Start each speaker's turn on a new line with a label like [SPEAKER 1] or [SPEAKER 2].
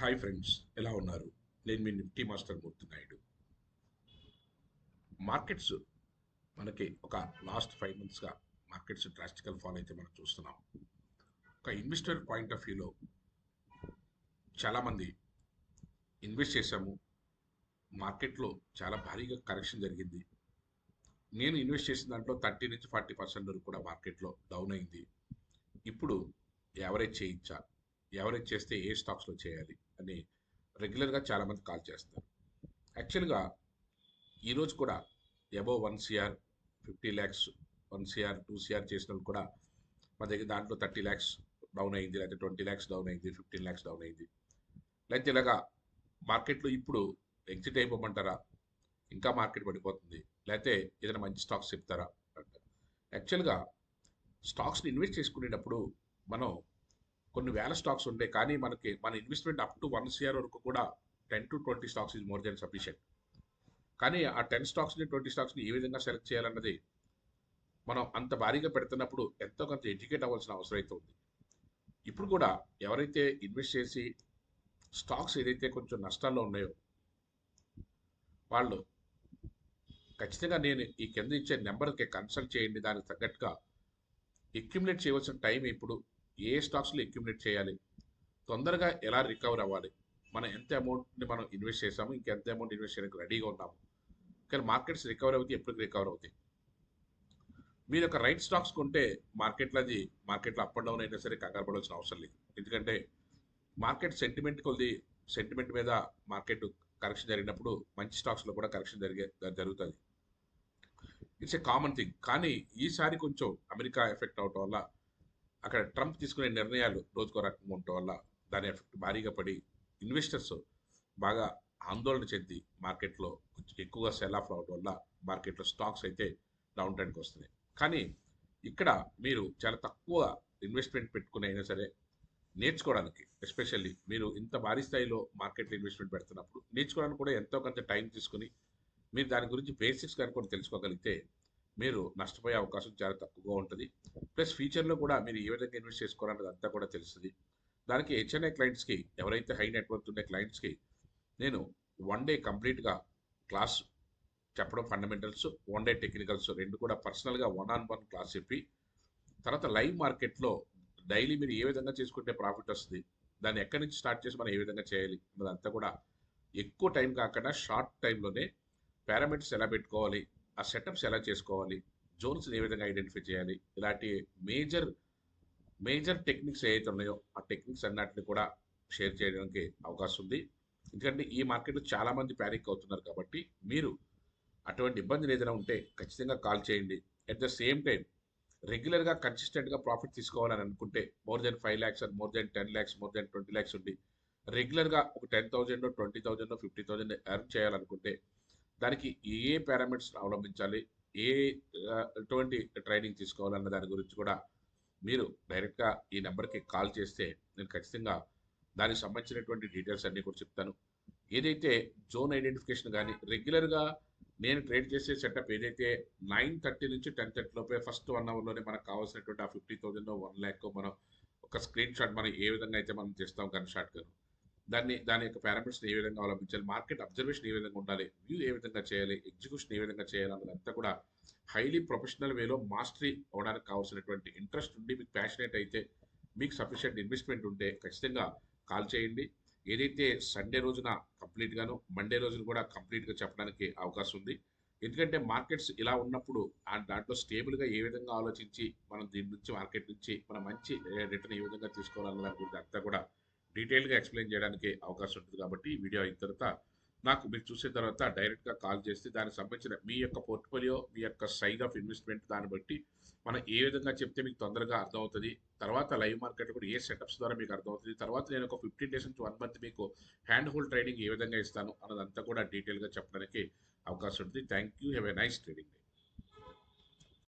[SPEAKER 1] Hi friends, ఎలా ఉన్నారు? నేను మీ నిఫ్టీ మాస్టర్ మూర్తి నాయుడు. మార్కెట్స్ మనకి ఒక లాస్ట్ 5 మంత్స్గా మార్కెట్స్ డ్రాస్టికల్ ఫాల్ అయితే మనం చూస్తున్నాం. ఒక ఇన్వెస్టర్ పాయింట్ ఆఫ్ వ్యూలో చాలామంది ఇన్వెస్ట్ చేశాము. మార్కెట్లో చాలా భారీగా కరెక్షన్ జరిగింది. నేను ఇన్వెస్ట్ చేసిన దాంట్లో 30 నుంచి 40% వరకు కూడా మార్కెట్లో డౌన్ అయింది. ఇప్పుడు యావరేజ్ చేయించా, యావరేజ్ చేస్తే ఏ స్టాక్స్లో చేయాలి అని రెగ్యులర్గా చాలామంది కాల్ చేస్తారు. యాక్చువల్గా ఈరోజు కూడా above 1 CR 50 lakhs 1 CR 2 CR చేసిన వాళ్ళు కూడా మా దగ్గర దాంట్లో 30 lakhs డౌన్ అయింది, లేకపోతే 20 lakhs డౌన్ అయింది, 15 lakhs డౌన్ అయింది. లేకపోతే ఇలాగా మార్కెట్లో ఇప్పుడు ఎగ్జిట్ అయిపోమంటారా, ఇంకా మార్కెట్ పడిపోతుంది, లేకపోతే ఏదైనా మంచి స్టాక్స్ చెప్తారా అంటారు. యాక్చువల్గా స్టాక్స్ని ఇన్వెస్ట్ చేసుకునేటప్పుడు మనం కొన్ని వేల స్టాక్స్ ఉంటాయి, కానీ మనకి మన ఇన్వెస్ట్మెంట్ అప్ టు 1 CR వరకు కూడా 10 to 20 stocks is more than sufficient. కానీ ఆ 10 స్టాక్స్ని 20 స్టాక్స్ని ఏ విధంగా సెలెక్ట్ చేయాలన్నది మనం అంత భారీగా పెడుతున్నప్పుడు ఎంతో కొంత ఎడ్యుకేట్ అవ్వాల్సిన అవసరం అయితే ఉంది. ఇప్పుడు కూడా ఎవరైతే ఇన్వెస్ట్ చేసి స్టాక్స్ ఏదైతే కొంచెం నష్టాల్లో ఉన్నాయో వాళ్ళు ఖచ్చితంగా నేను ఈ కింద ఇచ్చే నెంబర్కి కన్సల్ట్ చేయండి. దానికి తగ్గట్టుగా అక్యుములేట్ చేయవలసిన టైం ఇప్పుడు, ఏ స్టాక్స్లో అక్యుములేట్ చేయాలి, తొందరగా ఎలా రికవర్ అవ్వాలి, మనం ఎంత అమౌంట్ని మనం ఇన్వెస్ట్ చేసాము, ఇంకెంత అమౌంట్ ఇన్వెస్ట్ చేయడానికి రెడీగా ఉన్నాము, కానీ మార్కెట్స్ రికవర్ అవుతాయి, ఎప్పటికి రికవర్ అవుతాయి. మీరు ఒక రైట్ స్టాక్స్ కొంటే మార్కెట్లో అప్ అండ్ డౌన్ అయినా సరే కంగారు పడాల్సిన అవసరం లేదు. ఎందుకంటే మార్కెట్ సెంటిమెంట్ మీద మార్కెట్ కరెక్షన్ జరిగినప్పుడు మంచి స్టాక్స్లో కూడా కరెక్షన్ జరుగుతుంది. It's a common thing. కానీ ఈసారి కొంచెం అమెరికా ఎఫెక్ట్ అవటం వల్ల, అక్కడ ట్రంప్ తీసుకునే నిర్ణయాలు రోజుకో రకంగా ఉండటం వల్ల దాని ఎఫెక్ట్ భారీగా పడి ఇన్వెస్టర్స్ బాగా ఆందోళన చెంది మార్కెట్లో కొంచెం ఎక్కువగా సెల్ ఆఫ్ అవడం వల్ల మార్కెట్లో స్టాక్స్ అయితే డౌన్ ట్రెండ్కి వస్తున్నాయి. కానీ ఇక్కడ మీరు చాలా తక్కువ ఇన్వెస్ట్మెంట్ పెట్టుకుని అయినా సరే నేర్చుకోవడానికి, ఎస్పెషల్లీ మీరు ఇంత భారీ స్థాయిలో మార్కెట్లో ఇన్వెస్ట్మెంట్ పెడుతున్నప్పుడు నేర్చుకోవడానికి కూడా ఎంతో కొంత టైం తీసుకుని మీరు దాని గురించి బేసిక్స్ కనుక తెలుసుకోగలిగితే మీరు నష్టపోయే అవకాశం చాలా తక్కువగా ఉంటుంది. ప్లస్ ఫ్యూచర్లో కూడా మీరు ఏ విధంగా ఇన్వెస్ట్ చేసుకోవాలన్నది అంతా కూడా తెలుస్తుంది. దానికి హెచ్ఎన్ఐ క్లయింట్స్కి, ఎవరైతే హై నెట్వర్క్ ఉండే క్లయింట్స్కి నేను 1 డే కంప్లీట్గా క్లాస్ చెప్పడం, ఫండమెంటల్స్, 1 డే టెక్నికల్స్ రెండు కూడా పర్సనల్గా 1-on-1 క్లాస్ చెప్పి, తర్వాత లైవ్ మార్కెట్లో డైలీ మీరు ఏ విధంగా చేసుకుంటే ప్రాఫిట్ వస్తుంది, దాన్ని ఎక్కడి నుంచి స్టార్ట్ చేసి మనం ఏ విధంగా చేయాలి అన్నదంతా కూడా ఎక్కువ టైం కాకుండా షార్ట్ టైంలోనే పారామీటర్స్ ఎలా పెట్టుకోవాలి, ఆ సెటప్స్ ఎలా చేసుకోవాలి, జోన్స్ ఏ విధంగా ఐడెంటిఫై చేయాలి, ఇలాంటి మేజర్ మేజర్ టెక్నిక్స్ ఏవైతే ఉన్నాయో ఆ టెక్నిక్స్ అన్నిటిని కూడా షేర్ చేయడానికి అవకాశం ఉంది. ఎందుకంటే ఈ మార్కెట్లో చాలామంది ప్యానిక్ అవుతున్నారు కాబట్టి మీరు అటువంటి ఇబ్బందులు ఏదైనా ఉంటే ఖచ్చితంగా కాల్ చేయండి. అట్ ద సేమ్ టైం రెగ్యులర్గా కన్సిస్టెంట్గా ప్రాఫిట్ తీసుకోవాలని అనుకుంటే more than 5 lakhs and more than 10 lakhs more than 20 lakhs ఉండి రెగ్యులర్గా ఒక 10,000 20,000 50,000 ఎర్న్ చేయాలనుకుంటే దానికి ఏ పారామీటర్స్ అవలంబించాలి, ఏ ఎటువంటి ట్రైనింగ్ తీసుకోవాలన్న దాని గురించి కూడా మీరు డైరెక్ట్గా ఈ నెంబర్కి కాల్ చేస్తే నేను ఖచ్చితంగా దానికి సంబంధించినటువంటి డీటెయిల్స్ అన్నీ కూడా చెప్తాను. ఏదైతే జోన్ ఐడెంటిఫికేషన్ కానీ రెగ్యులర్గా నేను ట్రేడ్ చేసే సెటప్ ఏదైతే 9:30 నుంచి 10:30 లోపే ఫస్ట్ 1 అవర్లోనే మనకు కావాల్సినటువంటి ఆ 50,000 1 lakh మనం ఒక స్క్రీన్ షాట్ మనం ఏ విధంగా అయితే మనం చేస్తాం గన్ షాట్ గాను, దాని యొక్క పారామీటర్స్ ఏ విధంగా అవలంబించాలి, మార్కెట్ అబ్జర్వేషన్ ఏ విధంగా ఉండాలి, వ్యూ ఏ విధంగా చేయాలి, ఎగ్జిక్యూషన్ ఏ విధంగా చేయాలి అన్నదంతా కూడా హైలీ ప్రొఫెషనల్ వేలో మాస్టరీ అవడానికి కావాల్సినటువంటి ఇంట్రెస్ట్ ఉండి మీకు ప్యాషనేట్ అయితే, మీకు సఫిషియెంట్ ఇన్వెస్ట్మెంట్ ఉంటే ఖచ్చితంగా కాల్ చేయండి. ఏదైతే సండే రోజున కంప్లీట్గాను, మండే రోజున కూడా కంప్లీట్గా చెప్పడానికి అవకాశం ఉంది. ఎందుకంటే మార్కెట్స్ ఇలా ఉన్నప్పుడు దాంట్లో స్టేబుల్గా ఏ విధంగా ఆలోచించి మనం దీని నుంచి మార్కెట్ నుంచి మనం మంచి రిటర్న్ ఏ విధంగా తీసుకోవాలన్న దాని గురించి అంతా కూడా డీటెయిల్గా ఎక్స్ప్లెయిన్ చేయడానికి అవకాశం ఉంటుంది. కాబట్టి వీడియో అయిన తర్వాత నాకు మీరు చూసిన తర్వాత డైరెక్ట్గా కాల్ చేస్తే దానికి సంబంధించిన మీ యొక్క పోర్ట్ఫోలియో, మీ యొక్క సైజ్ ఆఫ్ ఇన్వెస్ట్మెంట్ దాన్ని బట్టి మనం ఏ విధంగా చెప్తే మీకు తొందరగా అర్థమవుతుంది, తర్వాత లైవ్ మార్కెట్ కూడా ఏ సెటప్స్ ద్వారా మీకు అర్థమవుతుంది, తర్వాత నేను ఒక 15 days నుంచి 1 month మీకు హ్యాండ్ హోల్డ్ ట్రైనింగ్ ఏ విధంగా ఇస్తాను అన్నదంతా కూడా డీటెయిల్గా చెప్పడానికి అవకాశం ఉంటుంది. Thank you. Have a nice trading day.